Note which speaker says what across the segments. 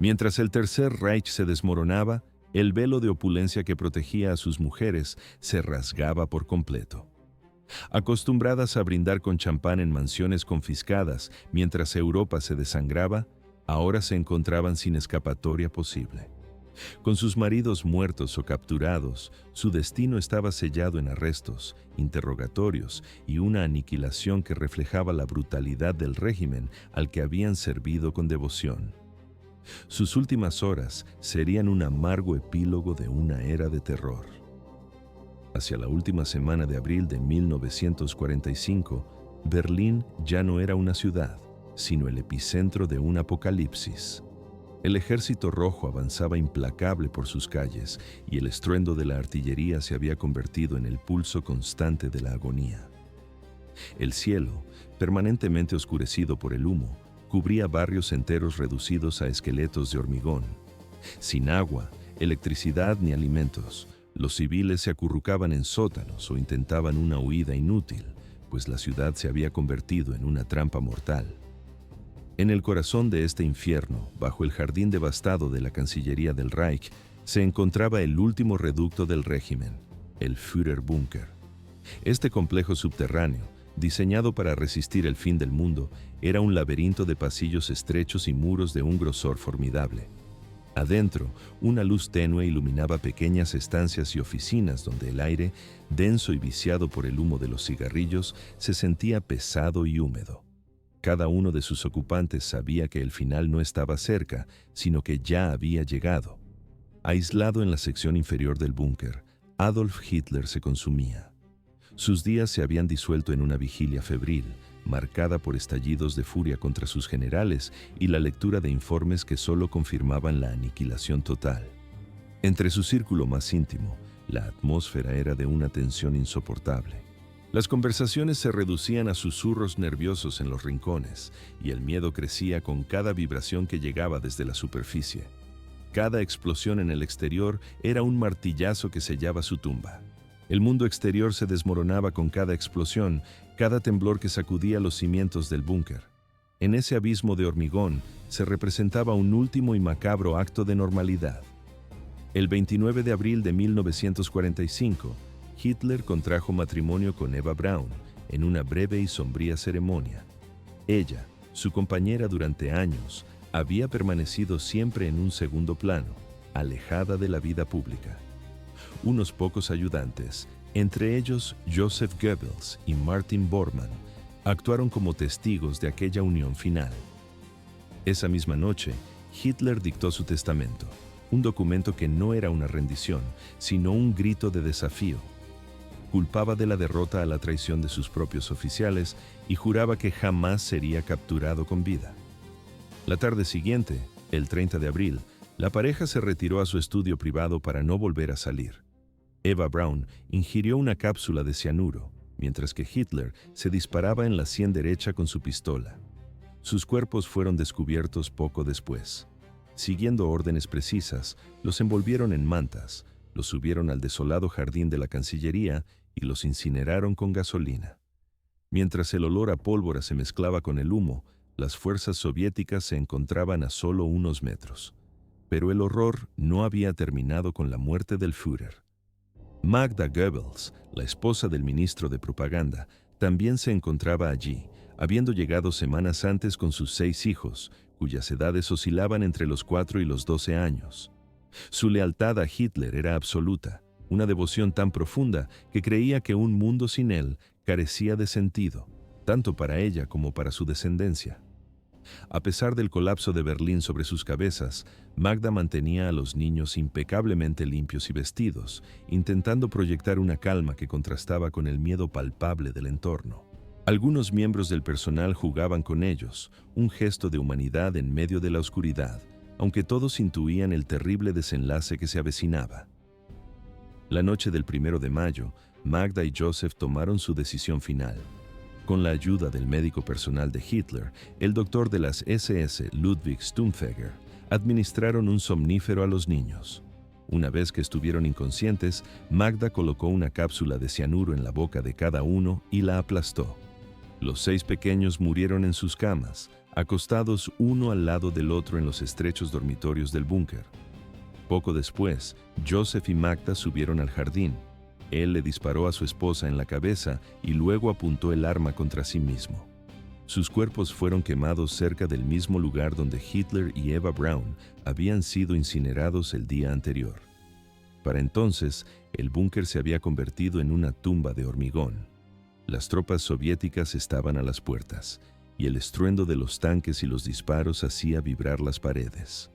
Speaker 1: Mientras el Tercer Reich se desmoronaba, el velo de opulencia que protegía a sus mujeres se rasgaba por completo. Acostumbradas a brindar con champán en mansiones confiscadas mientras Europa se desangraba, ahora se encontraban sin escapatoria posible. Con sus maridos muertos o capturados, su destino estaba sellado en arrestos, interrogatorios y una aniquilación que reflejaba la brutalidad del régimen al que habían servido con devoción. Sus últimas horas serían un amargo epílogo de una era de terror. Hacia la última semana de abril de 1945, Berlín ya no era una ciudad, sino el epicentro de un apocalipsis. El ejército rojo avanzaba implacable por sus calles y el estruendo de la artillería se había convertido en el pulso constante de la agonía. El cielo, permanentemente oscurecido por el humo, cubría barrios enteros reducidos a esqueletos de hormigón. Sin agua, electricidad ni alimentos, los civiles se acurrucaban en sótanos o intentaban una huida inútil, pues la ciudad se había convertido en una trampa mortal. En el corazón de este infierno, bajo el jardín devastado de la Cancillería del Reich, se encontraba el último reducto del régimen, el Führerbunker. Este complejo subterráneo, diseñado para resistir el fin del mundo, era un laberinto de pasillos estrechos y muros de un grosor formidable. Adentro, una luz tenue iluminaba pequeñas estancias y oficinas donde el aire, denso y viciado por el humo de los cigarrillos, se sentía pesado y húmedo. Cada uno de sus ocupantes sabía que el final no estaba cerca, sino que ya había llegado. Aislado en la sección inferior del búnker, Adolf Hitler se consumía. Sus días se habían disuelto en una vigilia febril, marcada por estallidos de furia contra sus generales y la lectura de informes que solo confirmaban la aniquilación total. Entre su círculo más íntimo, la atmósfera era de una tensión insoportable. Las conversaciones se reducían a susurros nerviosos en los rincones, y el miedo crecía con cada vibración que llegaba desde la superficie. Cada explosión en el exterior era un martillazo que sellaba su tumba. El mundo exterior se desmoronaba con cada explosión, cada temblor que sacudía los cimientos del búnker. En ese abismo de hormigón se representaba un último y macabro acto de normalidad. El 29 de abril de 1945, Hitler contrajo matrimonio con Eva Braun en una breve y sombría ceremonia. Ella, su compañera durante años, había permanecido siempre en un segundo plano, alejada de la vida pública. Unos pocos ayudantes, entre ellos Joseph Goebbels y Martin Bormann, actuaron como testigos de aquella unión final. Esa misma noche, Hitler dictó su testamento, un documento que no era una rendición, sino un grito de desafío. Culpaba de la derrota a la traición de sus propios oficiales y juraba que jamás sería capturado con vida. La tarde siguiente, el 30 de abril, la pareja se retiró a su estudio privado para no volver a salir. Eva Braun ingirió una cápsula de cianuro, mientras que Hitler se disparaba en la sien derecha con su pistola. Sus cuerpos fueron descubiertos poco después. Siguiendo órdenes precisas, los envolvieron en mantas, los subieron al desolado jardín de la Cancillería y los incineraron con gasolina. Mientras el olor a pólvora se mezclaba con el humo, las fuerzas soviéticas se encontraban a solo unos metros. Pero el horror no había terminado con la muerte del Führer. Magda Goebbels, la esposa del ministro de propaganda, también se encontraba allí, habiendo llegado semanas antes con sus 6 hijos, cuyas edades oscilaban entre los 4 y los 12 años. Su lealtad a Hitler era absoluta, una devoción tan profunda que creía que un mundo sin él carecía de sentido, tanto para ella como para su descendencia. A pesar del colapso de Berlín sobre sus cabezas, Magda mantenía a los niños impecablemente limpios y vestidos, intentando proyectar una calma que contrastaba con el miedo palpable del entorno. Algunos miembros del personal jugaban con ellos, un gesto de humanidad en medio de la oscuridad, aunque todos intuían el terrible desenlace que se avecinaba. La noche del 1 de mayo, Magda y Joseph tomaron su decisión final. Con la ayuda del médico personal de Hitler, el doctor de las SS, Ludwig Stumpfegger, administraron un somnífero a los niños. Una vez que estuvieron inconscientes, Magda colocó una cápsula de cianuro en la boca de cada uno y la aplastó. Los 6 pequeños murieron en sus camas, acostados uno al lado del otro en los estrechos dormitorios del búnker. Poco después, Joseph y Magda subieron al jardín. Él le disparó a su esposa en la cabeza y luego apuntó el arma contra sí mismo. Sus cuerpos fueron quemados cerca del mismo lugar donde Hitler y Eva Braun habían sido incinerados el día anterior. Para entonces, el búnker se había convertido en una tumba de hormigón. Las tropas soviéticas estaban a las puertas, y el estruendo de los tanques y los disparos hacía vibrar las paredes.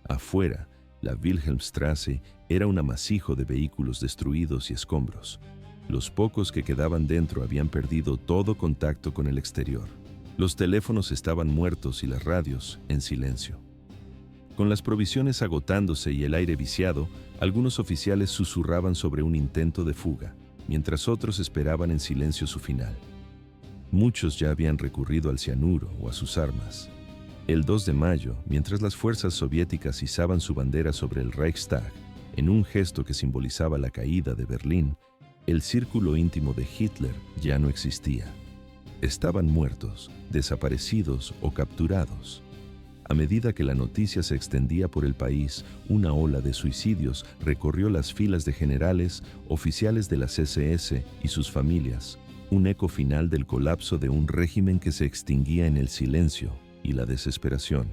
Speaker 1: Afuera, la Wilhelmstrasse era un amasijo de vehículos destruidos y escombros. Los pocos que quedaban dentro habían perdido todo contacto con el exterior. Los teléfonos estaban muertos y las radios en silencio. Con las provisiones agotándose y el aire viciado, algunos oficiales susurraban sobre un intento de fuga, mientras otros esperaban en silencio su final. Muchos ya habían recurrido al cianuro o a sus armas. El 2 de mayo, mientras las fuerzas soviéticas izaban su bandera sobre el Reichstag, en un gesto que simbolizaba la caída de Berlín, el círculo íntimo de Hitler ya no existía. Estaban muertos, desaparecidos o capturados. A medida que la noticia se extendía por el país, una ola de suicidios recorrió las filas de generales, oficiales de las SS y sus familias, un eco final del colapso de un régimen que se extinguía en el silencio y la desesperación.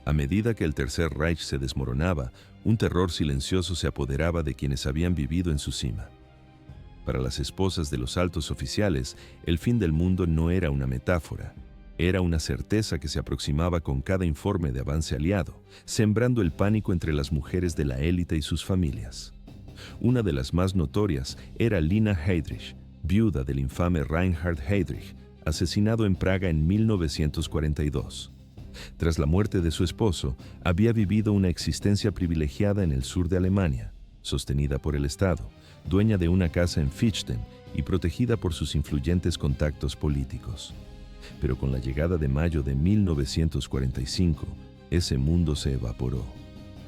Speaker 1: A medida que el Tercer Reich se desmoronaba, un terror silencioso se apoderaba de quienes habían vivido en su cima. Para las esposas de los altos oficiales, el fin del mundo no era una metáfora. Era una certeza que se aproximaba con cada informe de avance aliado, sembrando el pánico entre las mujeres de la élite y sus familias. Una de las más notorias era Lina Heydrich, viuda del infame Reinhard Heydrich, asesinado en Praga en 1942. Tras la muerte de su esposo, había vivido una existencia privilegiada en el sur de Alemania, sostenida por el Estado, dueña de una casa en Fichten y protegida por sus influyentes contactos políticos. Pero con la llegada de mayo de 1945, ese mundo se evaporó.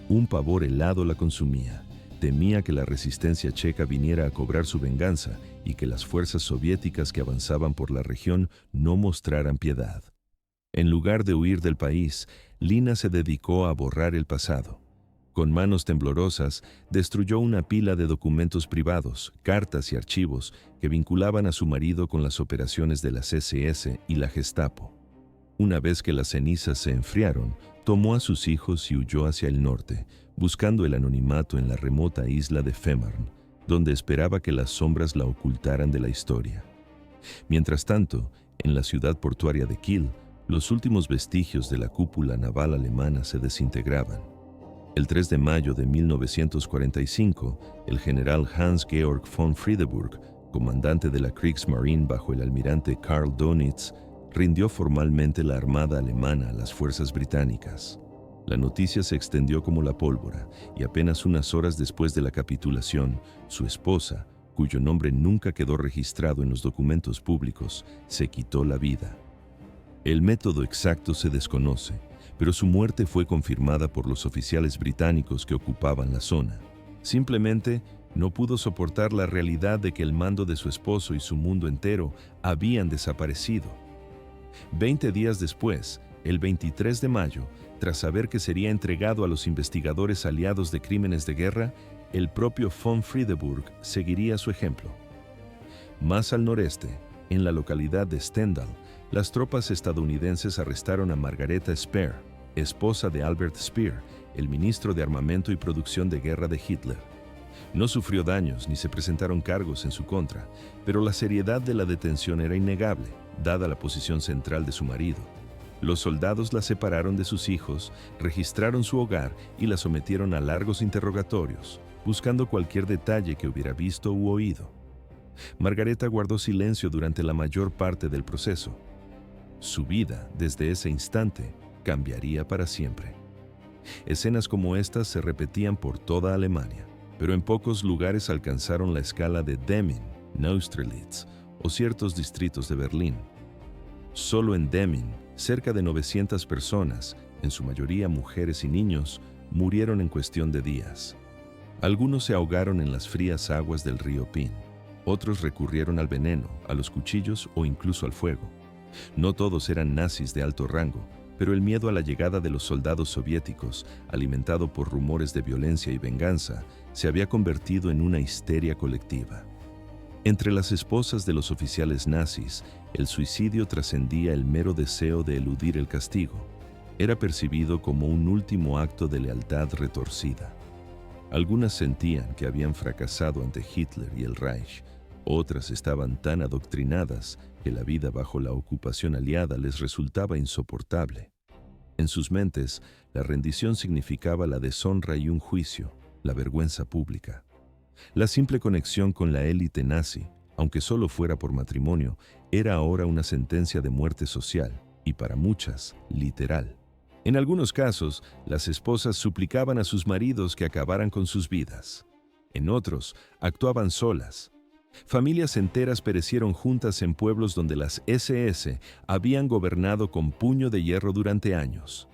Speaker 1: Un pavor helado la consumía. Temía que la resistencia checa viniera a cobrar su venganza y que las fuerzas soviéticas que avanzaban por la región no mostraran piedad. En lugar de huir del país, Lina se dedicó a borrar el pasado. Con manos temblorosas, destruyó una pila de documentos privados, cartas y archivos que vinculaban a su marido con las operaciones de las SS y la Gestapo. Una vez que las cenizas se enfriaron, tomó a sus hijos y huyó hacia el norte, buscando el anonimato en la remota isla de Fehmarn, donde esperaba que las sombras la ocultaran de la historia. Mientras tanto, en la ciudad portuaria de Kiel, los últimos vestigios de la cúpula naval alemana se desintegraban. El 3 de mayo de 1945, el general Hans-Georg von Friedeburg, comandante de la Kriegsmarine bajo el almirante Karl Dönitz, rindió formalmente la armada alemana a las fuerzas británicas. La noticia se extendió como la pólvora y apenas unas horas después de la capitulación, su esposa, cuyo nombre nunca quedó registrado en los documentos públicos, se quitó la vida. El método exacto se desconoce, pero su muerte fue confirmada por los oficiales británicos que ocupaban la zona. Simplemente no pudo soportar la realidad de que el mando de su esposo y su mundo entero habían desaparecido. 20 días después, el 23 de mayo, tras saber que sería entregado a los investigadores aliados de crímenes de guerra, el propio von Friedeburg seguiría su ejemplo. Más al noreste, en la localidad de Stendal, las tropas estadounidenses arrestaron a Margareta Speer, esposa de Albert Speer, el ministro de Armamento y Producción de Guerra de Hitler. No sufrió daños ni se presentaron cargos en su contra, pero la seriedad de la detención era innegable, dada la posición central de su marido. Los soldados la separaron de sus hijos, registraron su hogar y la sometieron a largos interrogatorios, buscando cualquier detalle que hubiera visto u oído. Margareta guardó silencio durante la mayor parte del proceso. Su vida, desde ese instante, cambiaría para siempre. Escenas como estas se repetían por toda Alemania, pero en pocos lugares alcanzaron la escala de Demmin, Neustrelitz o ciertos distritos de Berlín. Solo en Demmin, cerca de 900 personas, en su mayoría mujeres y niños, murieron en cuestión de días. Algunos se ahogaron en las frías aguas del río Pin. Otros recurrieron al veneno, a los cuchillos o incluso al fuego. No todos eran nazis de alto rango, Pero el miedo a la llegada de los soldados soviéticos, alimentado por rumores de violencia y venganza, se había convertido en una histeria colectiva. Entre las esposas de los oficiales nazis, el suicidio trascendía el mero deseo de eludir el castigo. Era percibido como un último acto de lealtad retorcida. Algunas sentían que habían fracasado ante Hitler y el Reich. Otras estaban tan adoctrinadas que la vida bajo la ocupación aliada les resultaba insoportable. En sus mentes, la rendición significaba la deshonra y un juicio, la vergüenza pública. La simple conexión con la élite nazi, aunque solo fuera por matrimonio, era ahora una sentencia de muerte social y para muchas, literal. En algunos casos, las esposas suplicaban a sus maridos que acabaran con sus vidas. En otros, actuaban solas. Familias enteras perecieron juntas en pueblos donde las SS habían gobernado con puño de hierro durante años.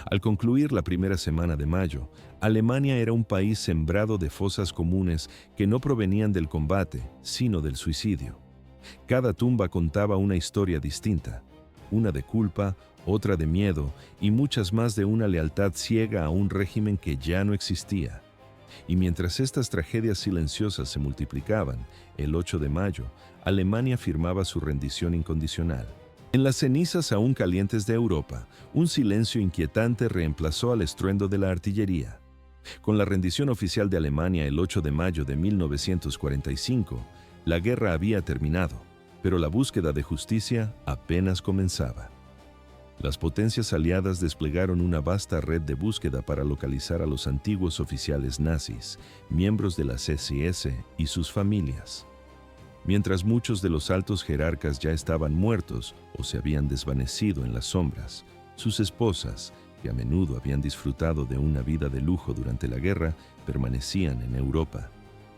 Speaker 1: Al concluir la primera semana de mayo, Alemania era un país sembrado de fosas comunes que no provenían del combate, sino del suicidio. Cada tumba contaba una historia distinta, una de culpa, otra de miedo y muchas más de una lealtad ciega a un régimen que ya no existía. Y mientras estas tragedias silenciosas se multiplicaban, el 8 de mayo, Alemania firmaba su rendición incondicional. En las cenizas aún calientes de Europa, un silencio inquietante reemplazó al estruendo de la artillería. Con la rendición oficial de Alemania el 8 de mayo de 1945, la guerra había terminado, pero la búsqueda de justicia apenas comenzaba. Las potencias aliadas desplegaron una vasta red de búsqueda para localizar a los antiguos oficiales nazis, miembros de las SS y sus familias. Mientras muchos de los altos jerarcas ya estaban muertos o se habían desvanecido en las sombras, sus esposas, que a menudo habían disfrutado de una vida de lujo durante la guerra, permanecían en Europa.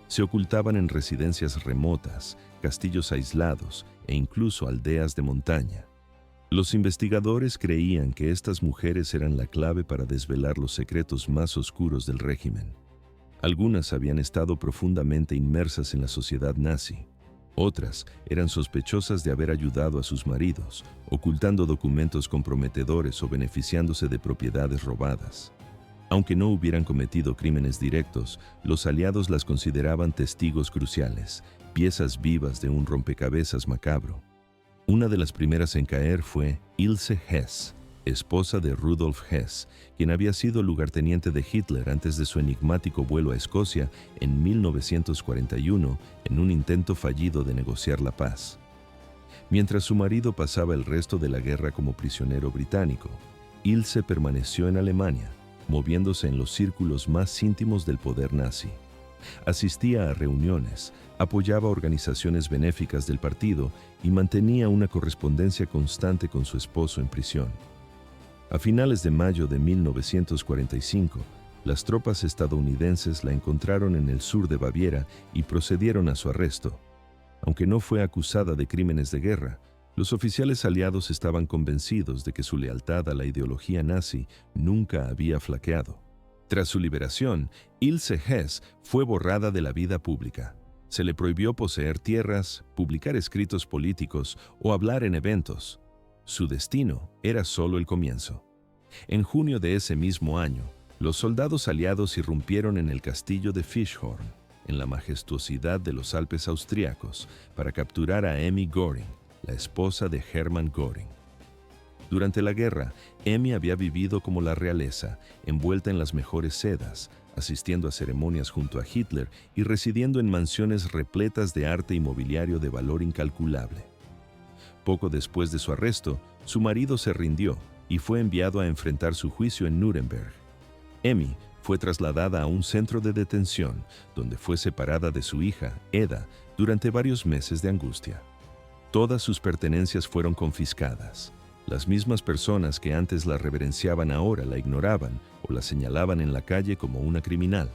Speaker 1: Se ocultaban en residencias remotas, castillos aislados e incluso aldeas de montaña. Los investigadores creían que estas mujeres eran la clave para desvelar los secretos más oscuros del régimen. Algunas habían estado profundamente inmersas en la sociedad nazi. Otras eran sospechosas de haber ayudado a sus maridos, ocultando documentos comprometedores o beneficiándose de propiedades robadas. Aunque no hubieran cometido crímenes directos, los aliados las consideraban testigos cruciales, piezas vivas de un rompecabezas macabro. Una de las primeras en caer fue Ilse Hess, esposa de Rudolf Hess, quien había sido lugarteniente de Hitler antes de su enigmático vuelo a Escocia en 1941 en un intento fallido de negociar la paz. Mientras su marido pasaba el resto de la guerra como prisionero británico, Ilse permaneció en Alemania, moviéndose en los círculos más íntimos del poder nazi. Asistía a reuniones, apoyaba organizaciones benéficas del partido y mantenía una correspondencia constante con su esposo en prisión. A finales de mayo de 1945, las tropas estadounidenses la encontraron en el sur de Baviera y procedieron a su arresto. Aunque no fue acusada de crímenes de guerra, los oficiales aliados estaban convencidos de que su lealtad a la ideología nazi nunca había flaqueado. Tras su liberación, Ilse Hess fue borrada de la vida pública. Se le prohibió poseer tierras, publicar escritos políticos o hablar en eventos. Su destino era solo el comienzo. En junio de ese mismo año, los soldados aliados irrumpieron en el castillo de Fischhorn, en la majestuosidad de los Alpes austriacos, para capturar a Emmy Göring, la esposa de Hermann Göring. Durante la guerra, Emmy había vivido como la realeza, envuelta en las mejores sedas, asistiendo a ceremonias junto a Hitler y residiendo en mansiones repletas de arte y mobiliario de valor incalculable. Poco después de su arresto, su marido se rindió y fue enviado a enfrentar su juicio en Nuremberg. Emmy fue trasladada a un centro de detención, donde fue separada de su hija, Eda, durante varios meses de angustia. Todas sus pertenencias fueron confiscadas. Las mismas personas que antes la reverenciaban ahora la ignoraban o la señalaban en la calle como una criminal.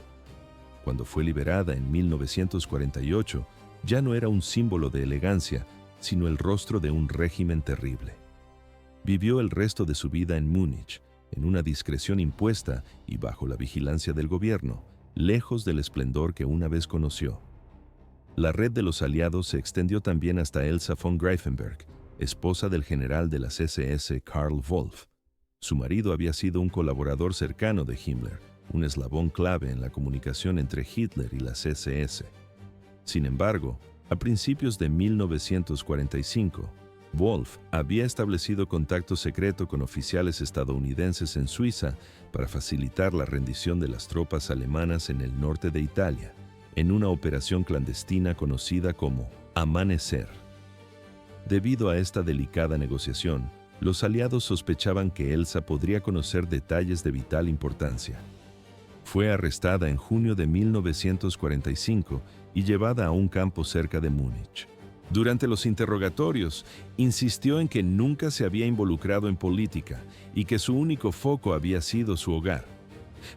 Speaker 1: Cuando fue liberada en 1948, ya no era un símbolo de elegancia, sino el rostro de un régimen terrible. Vivió el resto de su vida en Múnich, en una discreción impuesta y bajo la vigilancia del gobierno, lejos del esplendor que una vez conoció. La red de los aliados se extendió también hasta Elsa von Greifenberg, esposa del general de las SS Karl Wolff. Su marido había sido un colaborador cercano de Himmler, un eslabón clave en la comunicación entre Hitler y las SS. Sin embargo, a principios de 1945, Wolf había establecido contacto secreto con oficiales estadounidenses en Suiza para facilitar la rendición de las tropas alemanas en el norte de Italia, en una operación clandestina conocida como Amanecer. Debido a esta delicada negociación, los aliados sospechaban que Elsa podría conocer detalles de vital importancia. Fue arrestada en junio de 1945 y llevada a un campo cerca de Múnich. Durante los interrogatorios, insistió en que nunca se había involucrado en política y que su único foco había sido su hogar.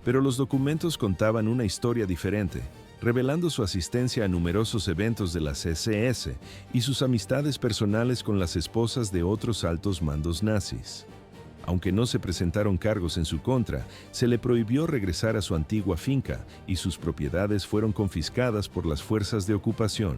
Speaker 1: Pero los documentos contaban una historia diferente, revelando su asistencia a numerosos eventos de las SS y sus amistades personales con las esposas de otros altos mandos nazis. Aunque no se presentaron cargos en su contra, se le prohibió regresar a su antigua finca y sus propiedades fueron confiscadas por las fuerzas de ocupación.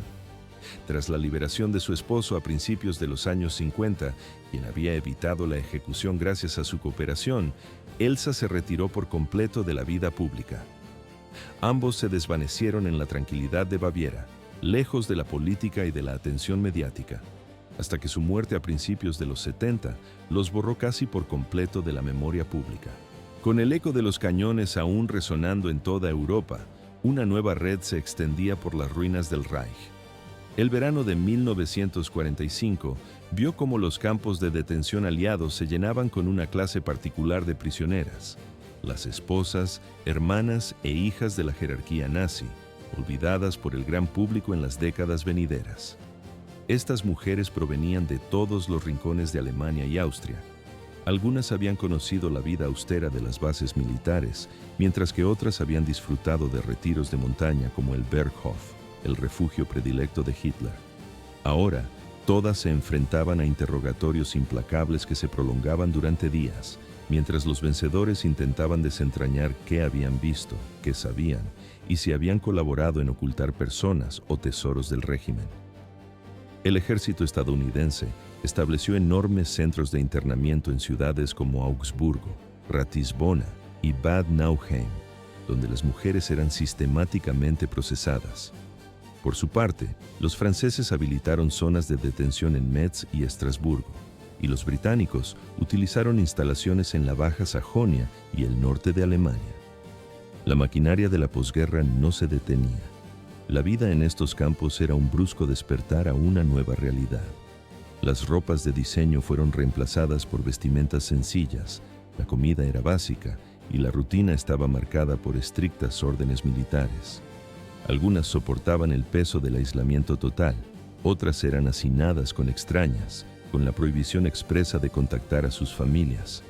Speaker 1: Tras la liberación de su esposo a principios de los años 50, quien había evitado la ejecución gracias a su cooperación, Elsa se retiró por completo de la vida pública. Ambos se desvanecieron en la tranquilidad de Baviera, lejos de la política y de la atención mediática, hasta que su muerte a principios de los 70 los borró casi por completo de la memoria pública. Con el eco de los cañones aún resonando en toda Europa, una nueva red se extendía por las ruinas del Reich. El verano de 1945 vio cómo los campos de detención aliados se llenaban con una clase particular de prisioneras, las esposas, hermanas e hijas de la jerarquía nazi, olvidadas por el gran público en las décadas venideras. Estas mujeres provenían de todos los rincones de Alemania y Austria. Algunas habían conocido la vida austera de las bases militares, mientras que otras habían disfrutado de retiros de montaña como el Berghof, el refugio predilecto de Hitler. Ahora, todas se enfrentaban a interrogatorios implacables que se prolongaban durante días, mientras los vencedores intentaban desentrañar qué habían visto, qué sabían y si habían colaborado en ocultar personas o tesoros del régimen. El ejército estadounidense estableció enormes centros de internamiento en ciudades como Augsburgo, Ratisbona y Bad Nauheim, donde las mujeres eran sistemáticamente procesadas. Por su parte, los franceses habilitaron zonas de detención en Metz y Estrasburgo, y los británicos utilizaron instalaciones en la Baja Sajonia y el norte de Alemania. La maquinaria de la posguerra no se detenía. La vida en estos campos era un brusco despertar a una nueva realidad. Las ropas de diseño fueron reemplazadas por vestimentas sencillas, la comida era básica y la rutina estaba marcada por estrictas órdenes militares. Algunas soportaban el peso del aislamiento total, otras eran hacinadas con extrañas, con la prohibición expresa de contactar a sus familias.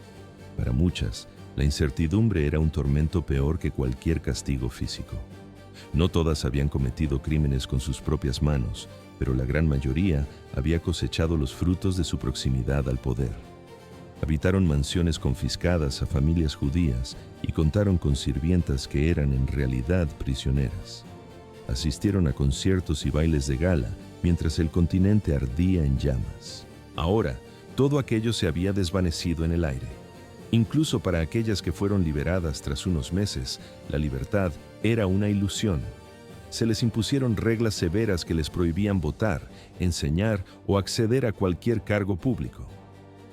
Speaker 1: Para muchas, la incertidumbre era un tormento peor que cualquier castigo físico. No todas habían cometido crímenes con sus propias manos, pero la gran mayoría había cosechado los frutos de su proximidad al poder. Habitaron mansiones confiscadas a familias judías y contaron con sirvientas que eran en realidad prisioneras. Asistieron a conciertos y bailes de gala mientras el continente ardía en llamas. Ahora, todo aquello se había desvanecido en el aire. Incluso para aquellas que fueron liberadas tras unos meses, la libertad era una ilusión. Se les impusieron reglas severas que les prohibían votar, enseñar o acceder a cualquier cargo público.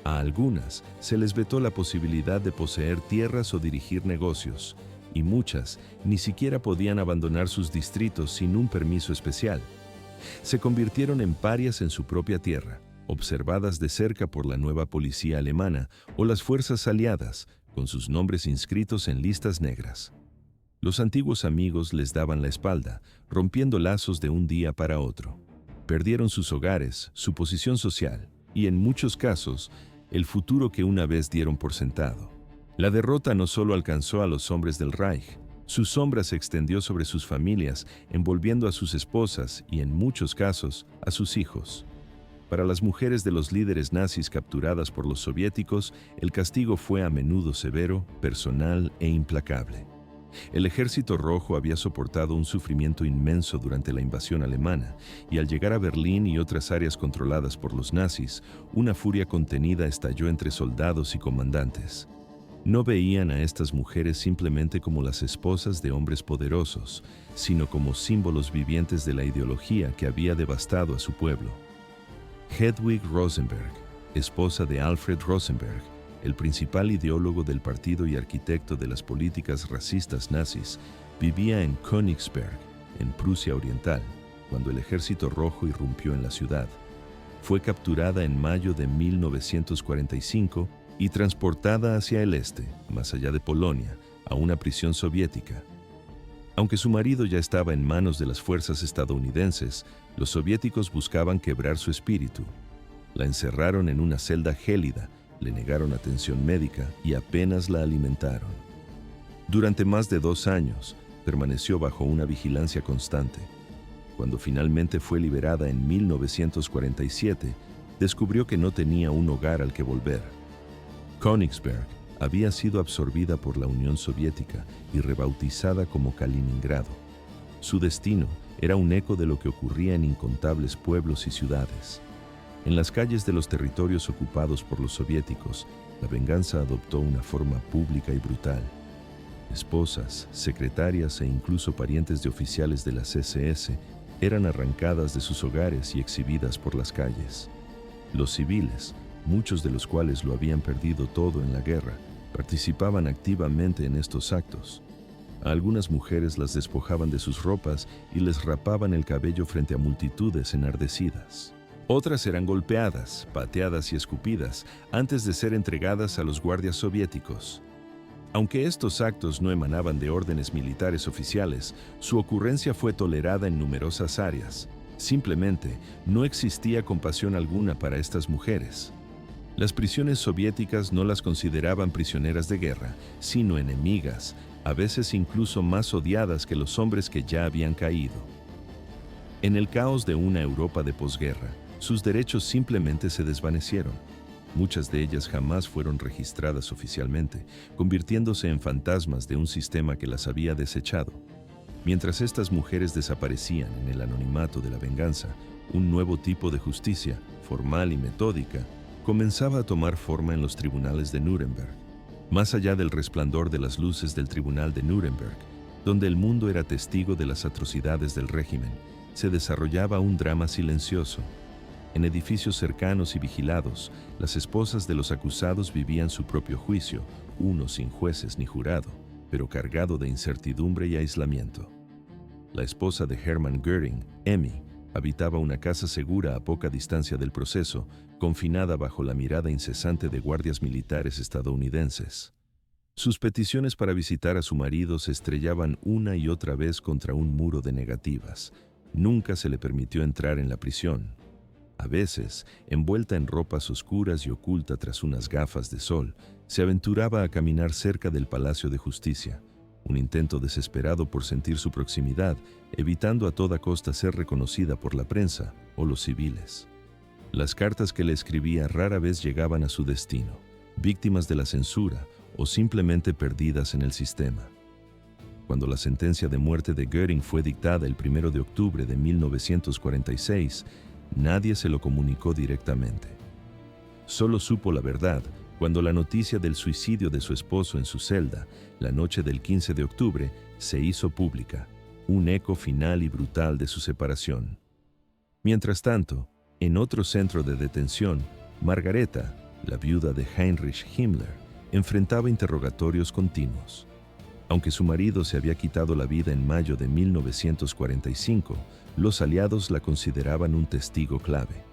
Speaker 1: A algunas se les vetó la posibilidad de poseer tierras o dirigir negocios, y muchas ni siquiera podían abandonar sus distritos sin un permiso especial. Se convirtieron en parias en su propia tierra, observadas de cerca por la nueva policía alemana o las fuerzas aliadas, con sus nombres inscritos en listas negras. Los antiguos amigos les daban la espalda, rompiendo lazos de un día para otro. Perdieron sus hogares, su posición social y, en muchos casos, el futuro que una vez dieron por sentado. La derrota no solo alcanzó a los hombres del Reich, su sombra se extendió sobre sus familias, envolviendo a sus esposas y, en muchos casos, a sus hijos. Para las mujeres de los líderes nazis capturadas por los soviéticos, el castigo fue a menudo severo, personal e implacable. El Ejército Rojo había soportado un sufrimiento inmenso durante la invasión alemana, y al llegar a Berlín y otras áreas controladas por los nazis, una furia contenida estalló entre soldados y comandantes. No veían a estas mujeres simplemente como las esposas de hombres poderosos, sino como símbolos vivientes de la ideología que había devastado a su pueblo. Hedwig Rosenberg, esposa de Alfred Rosenberg, el principal ideólogo del partido y arquitecto de las políticas racistas nazis, vivía en Königsberg, en Prusia Oriental, cuando el Ejército Rojo irrumpió en la ciudad. Fue capturada en mayo de 1945 y transportada hacia el este, más allá de Polonia, a una prisión soviética. Aunque su marido ya estaba en manos de las fuerzas estadounidenses, los soviéticos buscaban quebrar su espíritu. La encerraron en una celda gélida, le negaron atención médica y apenas la alimentaron. Durante más de 2 años, permaneció bajo una vigilancia constante. Cuando finalmente fue liberada en 1947, descubrió que no tenía un hogar al que volver. Königsberg había sido absorbida por la Unión Soviética y rebautizada como Kaliningrado. Su destino era un eco de lo que ocurría en incontables pueblos y ciudades. En las calles de los territorios ocupados por los soviéticos, la venganza adoptó una forma pública y brutal. Esposas, secretarias e incluso parientes de oficiales de las SS eran arrancadas de sus hogares y exhibidas por las calles. Los civiles, muchos de los cuales lo habían perdido todo en la guerra, participaban activamente en estos actos. A algunas mujeres las despojaban de sus ropas y les rapaban el cabello frente a multitudes enardecidas. Otras eran golpeadas, pateadas y escupidas antes de ser entregadas a los guardias soviéticos. Aunque estos actos no emanaban de órdenes militares oficiales, su ocurrencia fue tolerada en numerosas áreas. Simplemente no existía compasión alguna para estas mujeres. Las prisiones soviéticas no las consideraban prisioneras de guerra, sino enemigas, a veces incluso más odiadas que los hombres que ya habían caído. En el caos de una Europa de posguerra, sus derechos simplemente se desvanecieron. Muchas de ellas jamás fueron registradas oficialmente, convirtiéndose en fantasmas de un sistema que las había desechado. Mientras estas mujeres desaparecían en el anonimato de la venganza, un nuevo tipo de justicia, formal y metódica, comenzaba a tomar forma en los tribunales de Nuremberg. Más allá del resplandor de las luces del tribunal de Nuremberg, donde el mundo era testigo de las atrocidades del régimen, se desarrollaba un drama silencioso. En edificios cercanos y vigilados, las esposas de los acusados vivían su propio juicio, uno sin jueces ni jurado, pero cargado de incertidumbre y aislamiento. La esposa de Hermann Göring, Emmy, habitaba una casa segura a poca distancia del proceso, confinada bajo la mirada incesante de guardias militares estadounidenses. Sus peticiones para visitar a su marido se estrellaban una y otra vez contra un muro de negativas. Nunca se le permitió entrar en la prisión. A veces, envuelta en ropas oscuras y oculta tras unas gafas de sol, se aventuraba a caminar cerca del Palacio de Justicia, un intento desesperado por sentir su proximidad, evitando a toda costa ser reconocida por la prensa o los civiles. Las cartas que le escribía rara vez llegaban a su destino, víctimas de la censura o simplemente perdidas en el sistema. Cuando la sentencia de muerte de Göring fue dictada el 1 de octubre de 1946, nadie se lo comunicó directamente. Solo supo la verdad cuando la noticia del suicidio de su esposo en su celda, la noche del 15 de octubre, se hizo pública, un eco final y brutal de su separación. Mientras tanto, en otro centro de detención, Margareta, la viuda de Heinrich Himmler, enfrentaba interrogatorios continuos. Aunque su marido se había quitado la vida en mayo de 1945, los aliados la consideraban un testigo clave.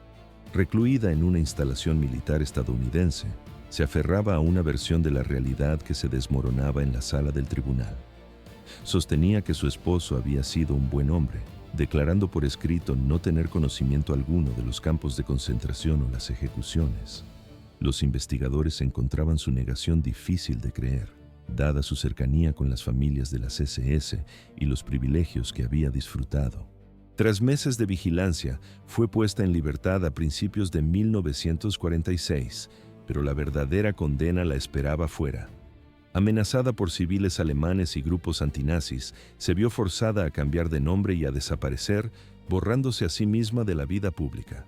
Speaker 1: Recluida en una instalación militar estadounidense, se aferraba a una versión de la realidad que se desmoronaba en la sala del tribunal. Sostenía que su esposo había sido un buen hombre, declarando por escrito no tener conocimiento alguno de los campos de concentración o las ejecuciones. Los investigadores encontraban su negación difícil de creer, dada su cercanía con las familias de las SS y los privilegios que había disfrutado. Tras meses de vigilancia, fue puesta en libertad a principios de 1946, pero la verdadera condena la esperaba fuera. Amenazada por civiles alemanes y grupos antinazis, se vio forzada a cambiar de nombre y a desaparecer, borrándose a sí misma de la vida pública.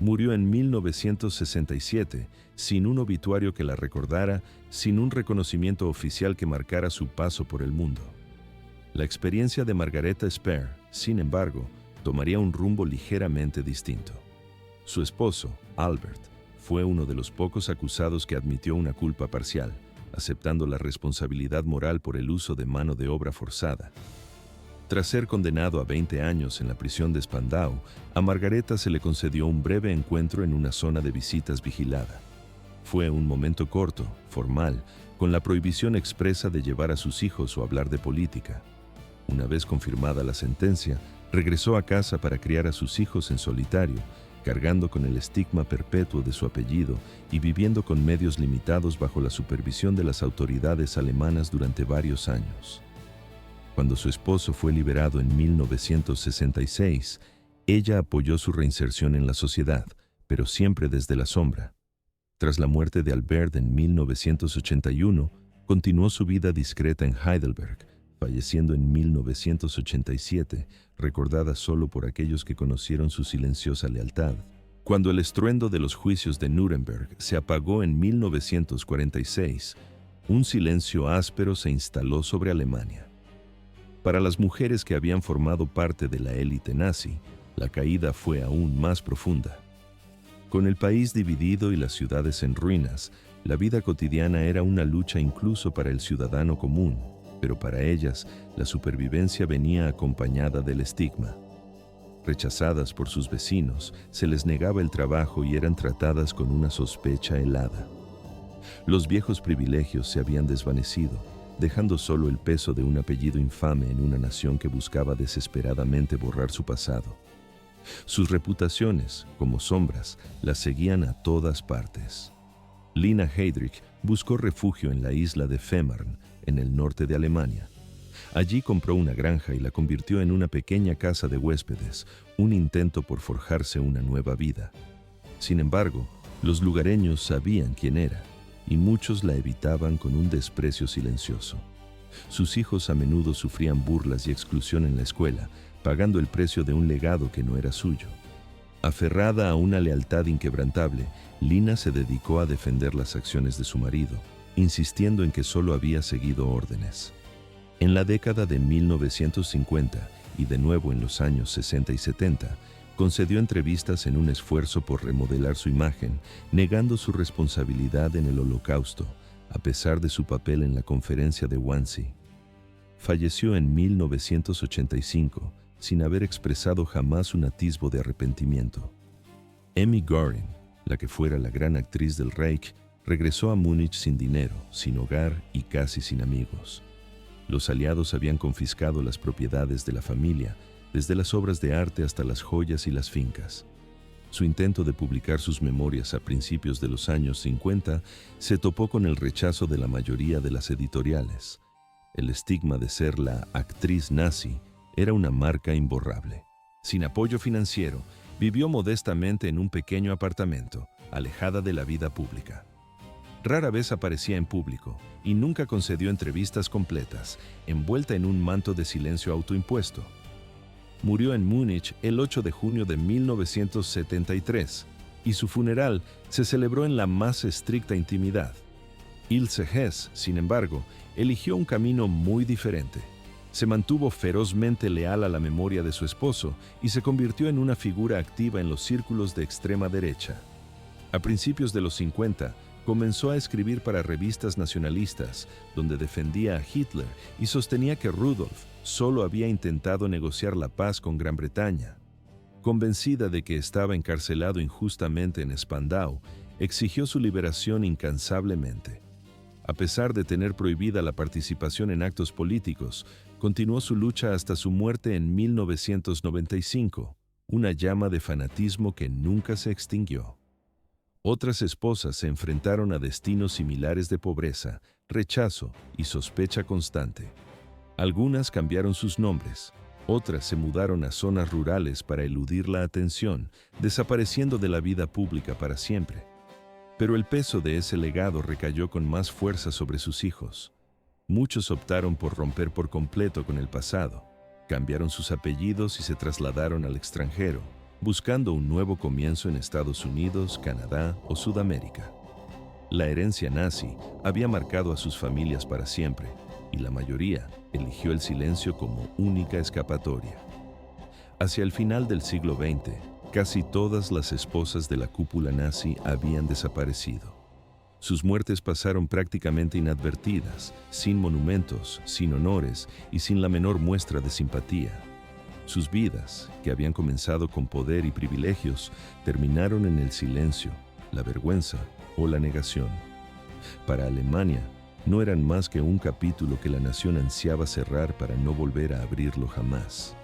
Speaker 1: Murió en 1967, sin un obituario que la recordara, sin un reconocimiento oficial que marcara su paso por el mundo. La experiencia de Margaretta Spare, sin embargo, tomaría un rumbo ligeramente distinto. Su esposo, Albert, fue uno de los pocos acusados que admitió una culpa parcial, aceptando la responsabilidad moral por el uso de mano de obra forzada. Tras ser condenado a 20 años en la prisión de Spandau, a Margaretta se le concedió un breve encuentro en una zona de visitas vigilada. Fue un momento corto, formal, con la prohibición expresa de llevar a sus hijos o hablar de política. Una vez confirmada la sentencia, regresó a casa para criar a sus hijos en solitario, cargando con el estigma perpetuo de su apellido y viviendo con medios limitados bajo la supervisión de las autoridades alemanas durante varios años. Cuando su esposo fue liberado en 1966, ella apoyó su reinserción en la sociedad, pero siempre desde la sombra. Tras la muerte de Albert en 1981, continuó su vida discreta en Heidelberg, falleciendo en 1987, recordada solo por aquellos que conocieron su silenciosa lealtad. Cuando el estruendo de los juicios de Nuremberg se apagó en 1946, un silencio áspero se instaló sobre Alemania. Para las mujeres que habían formado parte de la élite nazi, la caída fue aún más profunda. Con el país dividido y las ciudades en ruinas, la vida cotidiana era una lucha incluso para el ciudadano común, pero para ellas, la supervivencia venía acompañada del estigma. Rechazadas por sus vecinos, se les negaba el trabajo y eran tratadas con una sospecha helada. Los viejos privilegios se habían desvanecido, dejando solo el peso de un apellido infame en una nación que buscaba desesperadamente borrar su pasado. Sus reputaciones, como sombras, las seguían a todas partes. Lina Heydrich buscó refugio en la isla de Fehmarn, en el norte de Alemania. Allí compró una granja y la convirtió en una pequeña casa de huéspedes, un intento por forjarse una nueva vida. Sin embargo, los lugareños sabían quién era, y muchos la evitaban con un desprecio silencioso. Sus hijos a menudo sufrían burlas y exclusión en la escuela, pagando el precio de un legado que no era suyo. Aferrada a una lealtad inquebrantable, Lina se dedicó a defender las acciones de su marido, insistiendo en que solo había seguido órdenes. En la década de 1950 y de nuevo en los años 60 y 70, concedió entrevistas en un esfuerzo por remodelar su imagen, negando su responsabilidad en el Holocausto, a pesar de su papel en la conferencia de Wannsee. Falleció en 1985, sin haber expresado jamás un atisbo de arrepentimiento. Emmy Goring, la que fuera la gran actriz del Reich, regresó a Múnich sin dinero, sin hogar y casi sin amigos. Los aliados habían confiscado las propiedades de la familia, desde las obras de arte hasta las joyas y las fincas. Su intento de publicar sus memorias a principios de los años 50 se topó con el rechazo de la mayoría de las editoriales. El estigma de ser la actriz nazi era una marca imborrable. Sin apoyo financiero, vivió modestamente en un pequeño apartamento, alejada de la vida pública. Rara vez aparecía en público y nunca concedió entrevistas completas, envuelta en un manto de silencio autoimpuesto. Murió en Múnich el 8 de junio de 1973 y su funeral se celebró en la más estricta intimidad. Ilse Hess, sin embargo, eligió un camino muy diferente. Se mantuvo ferozmente leal a la memoria de su esposo y se convirtió en una figura activa en los círculos de extrema derecha. A principios de los 50, comenzó a escribir para revistas nacionalistas, donde defendía a Hitler y sostenía que Rudolf solo había intentado negociar la paz con Gran Bretaña. Convencida de que estaba encarcelado injustamente en Spandau, exigió su liberación incansablemente. A pesar de tener prohibida la participación en actos políticos, continuó su lucha hasta su muerte en 1995, una llama de fanatismo que nunca se extinguió. Otras esposas se enfrentaron a destinos similares de pobreza, rechazo y sospecha constante. Algunas cambiaron sus nombres, otras se mudaron a zonas rurales para eludir la atención, desapareciendo de la vida pública para siempre. Pero el peso de ese legado recayó con más fuerza sobre sus hijos. Muchos optaron por romper por completo con el pasado, cambiaron sus apellidos y se trasladaron al extranjero, buscando un nuevo comienzo en Estados Unidos, Canadá o Sudamérica. La herencia nazi había marcado a sus familias para siempre, y la mayoría eligió el silencio como única escapatoria. Hacia el final del siglo XX, casi todas las esposas de la cúpula nazi habían desaparecido. Sus muertes pasaron prácticamente inadvertidas, sin monumentos, sin honores y sin la menor muestra de simpatía. Sus vidas, que habían comenzado con poder y privilegios, terminaron en el silencio, la vergüenza o la negación. Para Alemania, no eran más que un capítulo que la nación ansiaba cerrar para no volver a abrirlo jamás.